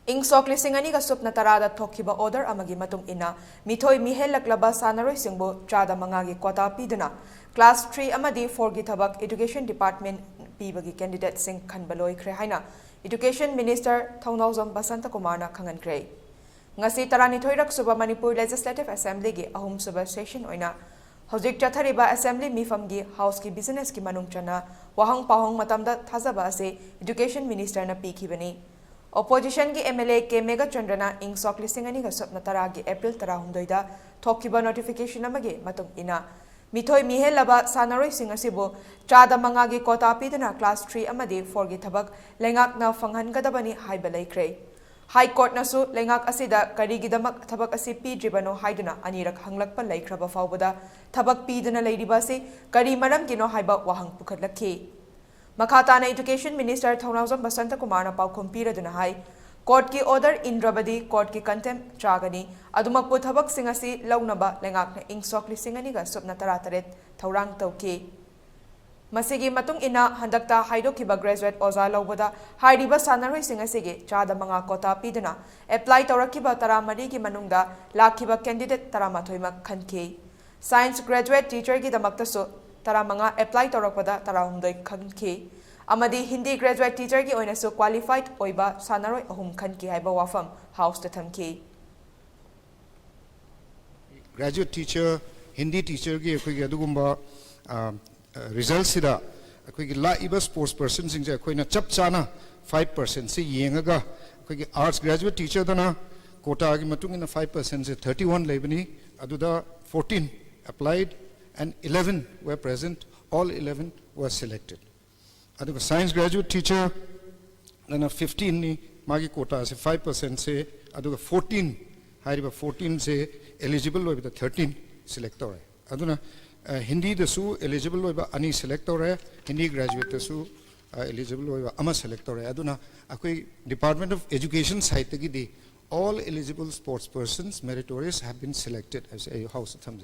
ing sok lising ani ka supna tarada thokhiba order amagi matung ina Meethoi mehellaklaba sannaroisingbu chada mangagi quota piduna class 3 amadi 4 gi thabak education department pibagi candidate sing khanba loikhre haina education minister Th.Basantakumar na khangankre ngasi tarani thoirak suba Manipur legislative assembly gi ahum suba session oina hojik chathariba assembly mifam gi house ki business ki manung chana wahang pahong matamda thazaba ase education minister na pikhibani opposition की MLA के mega चंद्रना इंग सोक लिसिंग अनि गसपना तरा की अप्रैल तरा हुंदोइदा थोकिबा notification अमगे मतुंग इना Meethoi mehellaklaba sannaroising asibo chada mangagi quota piduna class 3 amadi 4 gi thabak lengak na fanghan gadabani haiba leikre high court nasu lengak asida karigi damak thabak asi pidribano haiduna anirak hanglakpa leikraba fawbada thabak piduna leiriba se kari maram gino haiba wahang pukhatlakhi Makhatana Education Minister Th.Basantakumar na paukhom piraduna hai court ki order indrabadi court ki contempt chagani adumakpu thabak sing asi launaba lengak na ingsok lising ani ga supna tarataret thaurang tauki masigi matung ina handakta haidokiba graduate oza lawbada hairiba sanaroi sing asigi chada manga quota piduna apply tawrakiba taramari gi manungda lakhiba candidate taramathoi mak khanki science graduate teacher gi damakta so taramanga apply tawrakpada tarahumdoi khanki amadi hindi graduate teacher gi oina so qualified oiba sanaroi ahum khanki haiba wafam house ta thamki graduate teacher hindi teacher gi akoi adugumba result sida akoi gi laiba sports person sing je akoi na chap chana 5% se yengaga akoi gi arts graduate teacher dana quota gi matung ina 5% se 31 lebani aduda 14 applied and 11 were present, all 11 were selected. Aduga science graduate teacher, then 15 ni magi quota se 5% se, aduga 14 se eligible loiba 13 selector. Aduna Hindi the su eligible loiba ani selector, Hindi graduate the su eligible loiba ama selector. Aduna akoi Department of Education side tagi di all eligible sports persons meritorious have been selected as a house of thumbs.